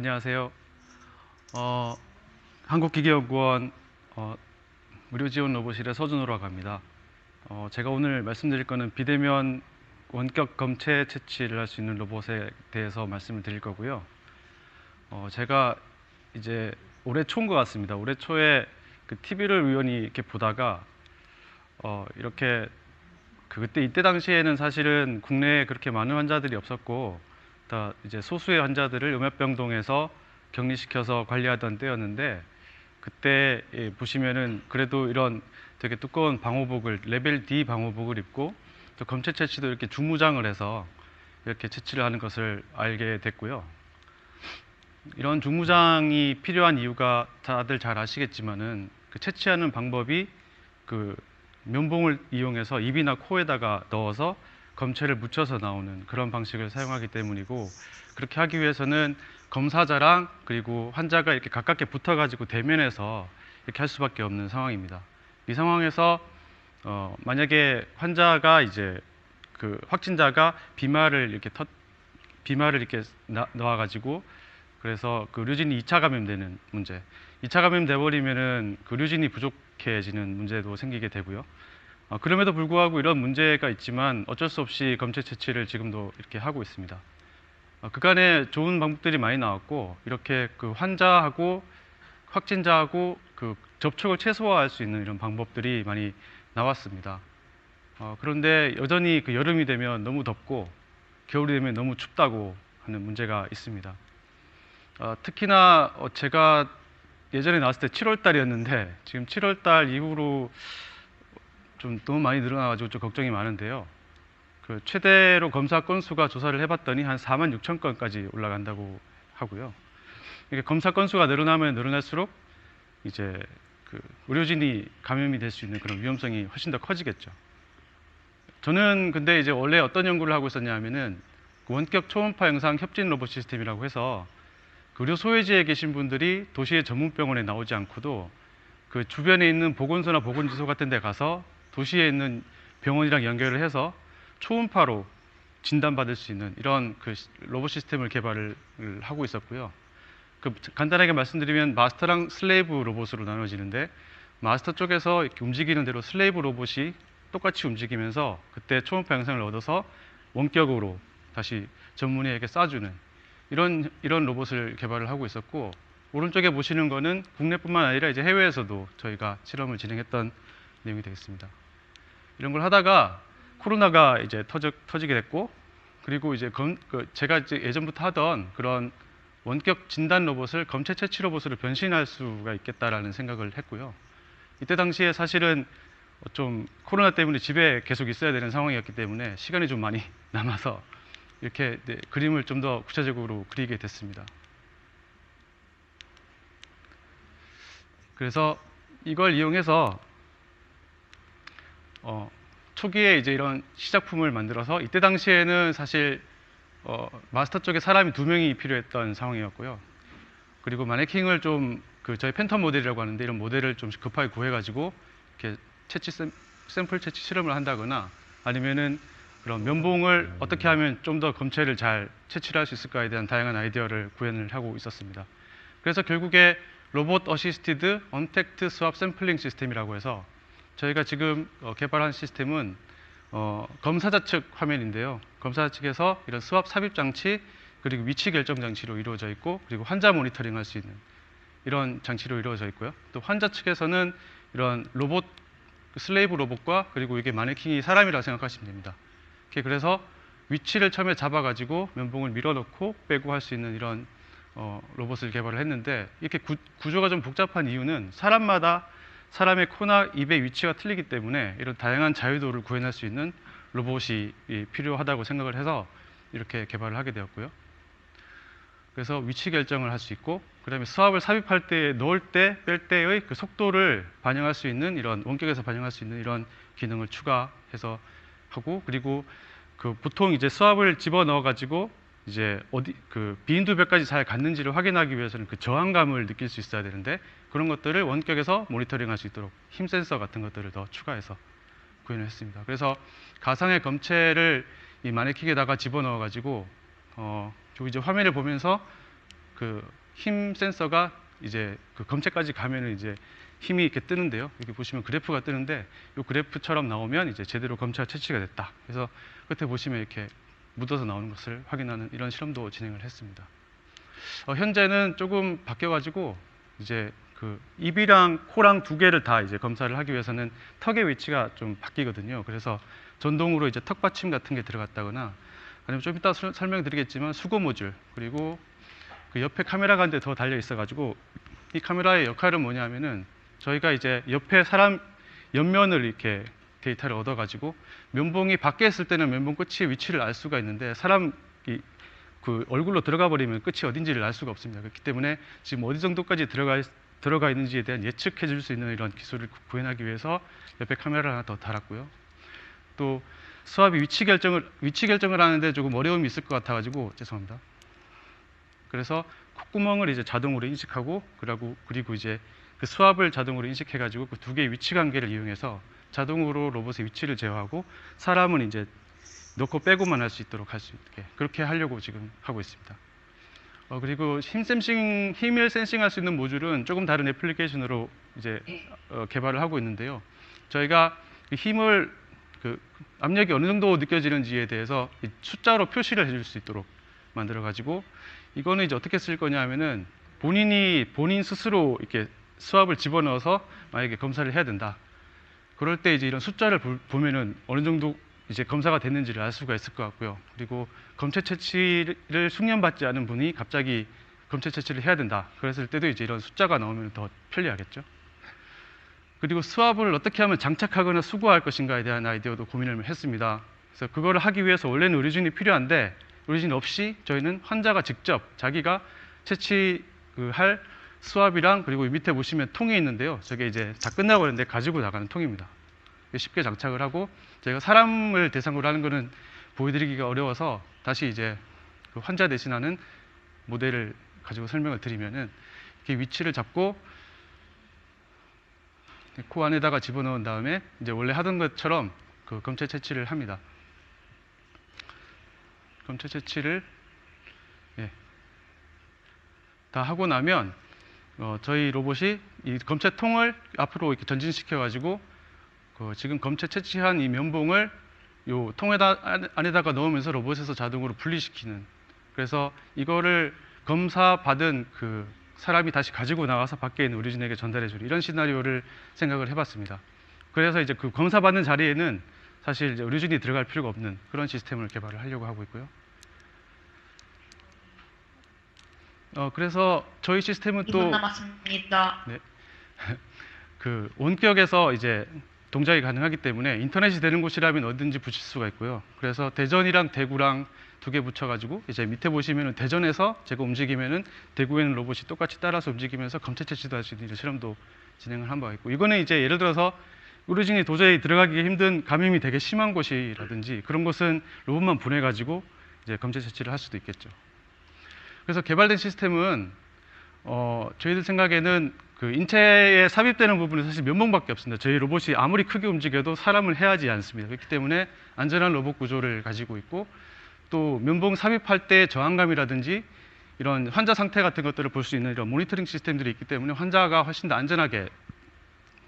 안녕하세요. 어, 한국기계연구원 무료지원 로봇실의 서준호라고 합니다. 제가 오늘 말씀드릴 거는 비대면 원격 검체 채취를 할 수 있는 로봇에 대해서 말씀을 드릴 거고요. 제가 이제 올해 초인 것 같습니다. 올해 초에 그 TV를 우연히 이렇게 보다가 이렇게 이때 당시에는 사실은 국내에 그렇게 많은 환자들이 없었고 다 이제 소수의 환자들을 음압병동에서 격리시켜서 관리하던 때였는데, 그때 보시면은 그래도 이런 되게 두꺼운 방호복을, 레벨 D 방호복을 입고 또 검체 채취도 이렇게 중무장을 해서 이렇게 채취를 하는 것을 알게 됐고요. 이런 중무장이 필요한 이유가 다들 잘 아시겠지만은 그 채취하는 방법이 그 면봉을 이용해서 입이나 코에다가 넣어서 검체를 묻혀서 나오는 그런 방식을 사용하기 때문이고, 그렇게 하기 위해서는 검사자랑 그리고 환자가 이렇게 가깝게 붙어가지고 대면해서 이렇게 할 수밖에 없는 상황입니다. 이 상황에서 만약에 환자가 이제 그 확진자가 비말을 이렇게 넣어가지고 그래서 그 류진이 2차 감염되는 문제, 2차 감염돼 버리면은 그 류진이 부족해지는 문제도 생기게 되고요. 그럼에도 불구하고 이런 문제가 있지만 어쩔 수 없이 검체 채취를 지금도 이렇게 하고 있습니다. 그간에 좋은 방법들이 많이 나왔고, 이렇게 그 환자하고 확진자하고 그 접촉을 최소화할 수 있는 이런 방법들이 많이 나왔습니다. 그런데 여전히 그 여름이 되면 너무 덥고 겨울이 되면 너무 춥다고 하는 문제가 있습니다. 특히나 제가 예전에 나왔을 때 7월 달이었는데 지금 7월 달 이후로 좀 너무 많이 늘어나가지고 좀 걱정이 많은데요. 그 최대로 검사 건수가 조사를 해봤더니 한 4만 6천 건까지 올라간다고 하고요. 이게 검사 건수가 늘어나면 늘어날수록 이제 그 의료진이 감염이 될 수 있는 그런 위험성이 훨씬 더 커지겠죠. 저는 근데 이제 원래 어떤 연구를 하고 있었냐면은 그 원격 초음파 영상 협진 로봇 시스템이라고 해서 그 의료 소외지에 계신 분들이 도시의 전문병원에 나오지 않고도 그 주변에 있는 보건소나 보건지소 같은 데 가서 도시에 있는 병원이랑 연결을 해서 초음파로 진단받을 수 있는 이런 그 로봇 시스템을 개발을 하고 있었고요. 간단하게 말씀드리면 마스터랑 슬레이브 로봇으로 나눠지는데, 마스터 쪽에서 이렇게 움직이는 대로 슬레이브 로봇이 똑같이 움직이면서 그때 초음파 영상을 얻어서 원격으로 다시 전문의에게 쏴주는 이런 로봇을 개발을 하고 있었고, 오른쪽에 보시는 거는 국내뿐만 아니라 이제 해외에서도 저희가 실험을 진행했던 내용이 되겠습니다. 이런 걸 하다가 코로나가 이제 터지게 됐고, 그리고 이제 제가 이제 예전부터 하던 그런 원격 진단 로봇을 검체 채취 로봇으로 변신할 수가 있겠다라는 생각을 했고요. 이때 당시에 사실은 좀 코로나 때문에 집에 계속 있어야 되는 상황이었기 때문에 시간이 좀 많이 남아서 이렇게 그림을 좀 더 구체적으로 그리게 됐습니다. 그래서 이걸 이용해서 초기에 이제 이런 시작품을 만들어서, 이때 당시에는 사실 마스터 쪽에 사람이 2명이 필요했던 상황이었고요. 그리고 마네킹을 좀 저희 팬텀 모델이라고 하는데 이런 모델을 좀 급하게 구해가지고 이렇게 샘플 채취 실험을 한다거나, 아니면은 그런 면봉을 어떻게 하면 좀 더 검체를 잘 채취를 할 수 있을까에 대한 다양한 아이디어를 구현을 하고 있었습니다. 그래서 결국에 로봇 어시스티드 언택트 스왑 샘플링 시스템이라고 해서 저희가 지금 개발한 시스템은 검사자 측 화면인데요. 검사자 측에서 이런 스왑 삽입 장치 그리고 위치 결정 장치로 이루어져 있고, 그리고 환자 모니터링 할 수 있는 이런 장치로 이루어져 있고요. 또 환자 측에서는 이런 로봇, 슬레이브 로봇과 그리고 이게 마네킹이 사람이라고 생각하시면 됩니다. 그래서 위치를 처음에 잡아가지고 면봉을 밀어넣고 빼고 할 수 있는 이런 로봇을 개발을 했는데, 이렇게 구조가 좀 복잡한 이유는 사람마다 사람의 코나 입의 위치가 틀리기 때문에 이런 다양한 자유도를 구현할 수 있는 로봇이 필요하다고 생각을 해서 이렇게 개발을 하게 되었고요. 그래서 위치 결정을 할 수 있고, 그 다음에 수압을 삽입할 때, 넣을 때, 뺄 때의 그 속도를 반영할 수 있는 이런 원격에서 반영할 수 있는 이런 기능을 추가해서 하고, 그리고 보통 이제 수압을 집어 넣어 가지고 이제 비인두벽까지 잘 갔는지를 확인하기 위해서는 그 저항감을 느낄 수 있어야 되는데, 그런 것들을 원격에서 모니터링할 수 있도록 힘 센서 같은 것들을 더 추가해서 구현을 했습니다. 그래서 가상의 검체를 이 마네킹에다가 집어넣어 가지고 이제 화면을 보면서 그 힘 센서가 이제 그 검체까지 가면은 이제 힘이 이렇게 뜨는데요. 여기 보시면 그래프가 뜨는데 이 그래프처럼 나오면 이제 제대로 검체가 채취가 됐다. 그래서 끝에 보시면 이렇게 묻어서 나오는 것을 확인하는 이런 실험도 진행을 했습니다. 현재는 조금 바뀌어가지고 이제 그 입이랑 코랑 두 개를 다 이제 검사를 하기 위해서는 턱의 위치가 좀 바뀌거든요. 그래서 전동으로 이제 턱 받침 같은 게 들어갔다거나 아니면 좀 이따 설명드리겠지만 수고 모듈 그리고 그 옆에 카메라가 한 대 더 달려 있어가지고 이 카메라의 역할은 뭐냐면은 저희가 이제 옆에 사람 옆면을 이렇게 데이터를 얻어가지고 면봉이 밖에 있을 때는 면봉 끝이 위치를 알 수가 있는데 사람이 그 얼굴로 들어가 버리면 끝이 어딘지를 알 수가 없습니다. 그렇기 때문에 지금 어디 정도까지 들어가 있는지에 대한 예측해 줄 수 있는 이런 기술을 구현하기 위해서 옆에 카메라를 하나 더 달았고요. 또 수압이 위치 결정을 하는데 조금 어려움이 있을 것 같아가지고 죄송합니다. 그래서 콧구멍을 이제 자동으로 인식하고 그리고 이제 그 수압을 자동으로 인식해가지고 그 두 개의 위치 관계를 이용해서 자동으로 로봇의 위치를 제어하고 사람은 이제 넣고 빼고만 할 수 있도록 할 수 있게 그렇게 하려고 지금 하고 있습니다. 그리고 힘을 센싱할 수 있는 모듈은 조금 다른 애플리케이션으로 이제 개발을 하고 있는데요. 저희가 그 힘을 그 압력이 어느 정도 느껴지는지에 대해서 숫자로 표시를 해줄 수 있도록 만들어 가지고 이거는 이제 어떻게 쓸 거냐 하면은 본인 스스로 이렇게 수압을 집어넣어서 만약에 검사를 해야 된다. 그럴 때 이제 이런 숫자를 보면은 어느 정도 이제 검사가 됐는지를 알 수가 있을 것 같고요. 그리고 검체 채취를 숙련받지 않은 분이 갑자기 검체 채취를 해야 된다. 그랬을 때도 이제 이런 숫자가 나오면 더 편리하겠죠. 그리고 수압을 어떻게 하면 장착하거나 수거할 것인가에 대한 아이디어도 고민을 했습니다. 그래서 그거를 하기 위해서 원래는 의료진이 필요한데 의료진 없이 저희는 환자가 직접 자기가 채취할 수압이랑 그리고 밑에 보시면 통이 있는데요. 저게 이제 다 끝나고 그랬는데 가지고 나가는 통입니다. 쉽게 장착을 하고 저희가 사람을 대상으로 하는 거는 보여드리기가 어려워서 다시 이제 그 환자 대신하는 모델을 가지고 설명을 드리면은 이렇게 위치를 잡고 코 안에다가 집어넣은 다음에 이제 원래 하던 것처럼 그 검체 채취를 합니다. 검체 채취를 다 하고 나면 저희 로봇이 이 검체통을 앞으로 이렇게 전진시켜 가지고 지금 검체 채취한 이 면봉을 요 안에다가 넣으면서 로봇에서 자동으로 분리시키는 그래서 이거를 검사받은 그 사람이 다시 가지고 나와서 밖에 있는 의료진에게 전달해 주는 이런 시나리오를 생각을 해봤습니다. 그래서 이제 그 검사받는 자리에는 사실 이제 의료진이 들어갈 필요가 없는 그런 시스템을 개발을 하려고 하고 있고요. 그래서 저희 시스템은 또 2분 남았습니다. 네, 그 원격에서 이제 동작이 가능하기 때문에 인터넷이 되는 곳이라면 어딘지 붙일 수가 있고요. 그래서 대전이랑 대구랑 두 개 붙여가지고 이제 밑에 보시면은 대전에서 제가 움직이면은 대구에 있는 로봇이 똑같이 따라서 움직이면서 검체 채취도 할 수 있는 이런 실험도 진행을 한 바가 있고 이거는 이제 예를 들어서 의료진이 도저히 들어가기 힘든 감염이 되게 심한 곳이라든지 그런 곳은 로봇만 보내가지고 이제 검체 채취를 할 수도 있겠죠. 그래서 개발된 시스템은 저희들 생각에는 그 인체에 삽입되는 부분은 사실 면봉밖에 없습니다. 저희 로봇이 아무리 크게 움직여도 사람을 해하지 않습니다. 그렇기 때문에 안전한 로봇 구조를 가지고 있고 또 면봉 삽입할 때 저항감이라든지 이런 환자 상태 같은 것들을 볼 수 있는 이런 모니터링 시스템들이 있기 때문에 환자가 훨씬 더 안전하게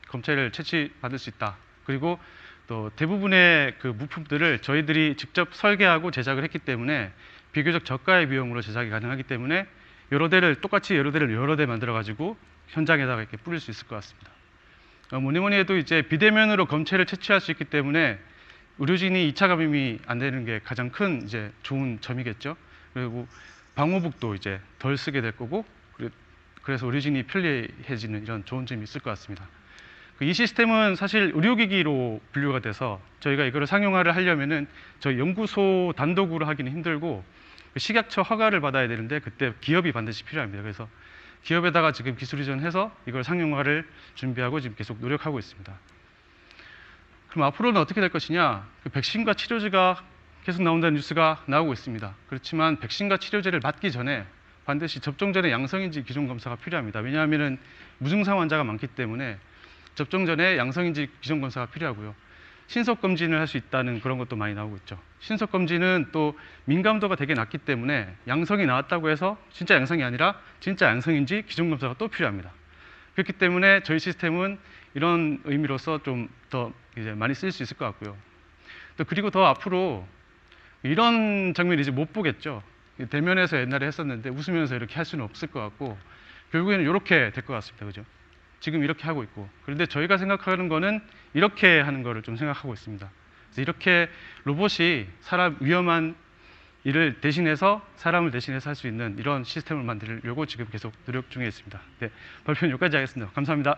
검체를 채취받을 수 있다. 그리고 또 대부분의 그 부품들을 저희들이 직접 설계하고 제작을 했기 때문에 비교적 저가의 비용으로 제작이 가능하기 때문에 똑같이 여러 대를 여러 대 만들어 가지고 현장에다가 이렇게 뿌릴 수 있을 것 같습니다. 뭐니 해도 이제 비대면으로 검체를 채취할 수 있기 때문에 의료진이 2차 감염이 안 되는 게 가장 큰 이제 좋은 점이겠죠. 그리고 방호복도 이제 덜 쓰게 될 거고 그래서 의료진이 편리해지는 이런 좋은 점이 있을 것 같습니다. 이 시스템은 사실 의료기기로 분류가 돼서 저희가 이거를 상용화를 하려면은 저희 연구소 단독으로 하기는 힘들고 식약처 허가를 받아야 되는데 그때 기업이 반드시 필요합니다. 그래서 기업에다가 지금 기술 이전해서 이걸 상용화를 준비하고 지금 계속 노력하고 있습니다. 그럼 앞으로는 어떻게 될 것이냐? 그 백신과 치료제가 계속 나온다는 뉴스가 나오고 있습니다. 그렇지만 백신과 치료제를 맞기 전에 반드시 접종 전에 양성인지 기존 검사가 필요합니다. 왜냐하면 무증상 환자가 많기 때문에 접종 전에 양성인지 기존 검사가 필요하고요. 신속 검진을 할 수 있다는 그런 것도 많이 나오고 있죠. 신속 검진은 또 민감도가 되게 낮기 때문에 양성이 나왔다고 해서 진짜 양성이 아니라 진짜 양성인지 기존 검사가 또 필요합니다. 그렇기 때문에 저희 시스템은 이런 의미로서 좀 더 이제 많이 쓸 수 있을 것 같고요. 또 그리고 더 앞으로 이런 장면 이제 못 보겠죠. 대면에서 옛날에 했었는데 웃으면서 이렇게 할 수는 없을 것 같고 결국에는 이렇게 될 것 같습니다. 그죠? 지금 이렇게 하고 있고. 그런데 저희가 생각하는 거는 이렇게 하는 거를 좀 생각하고 있습니다. 그래서 이렇게 로봇이 사람 위험한 일을 대신해서 사람을 대신해서 할 수 있는 이런 시스템을 만들려고 지금 계속 노력 중에 있습니다. 네, 발표는 여기까지 하겠습니다. 감사합니다.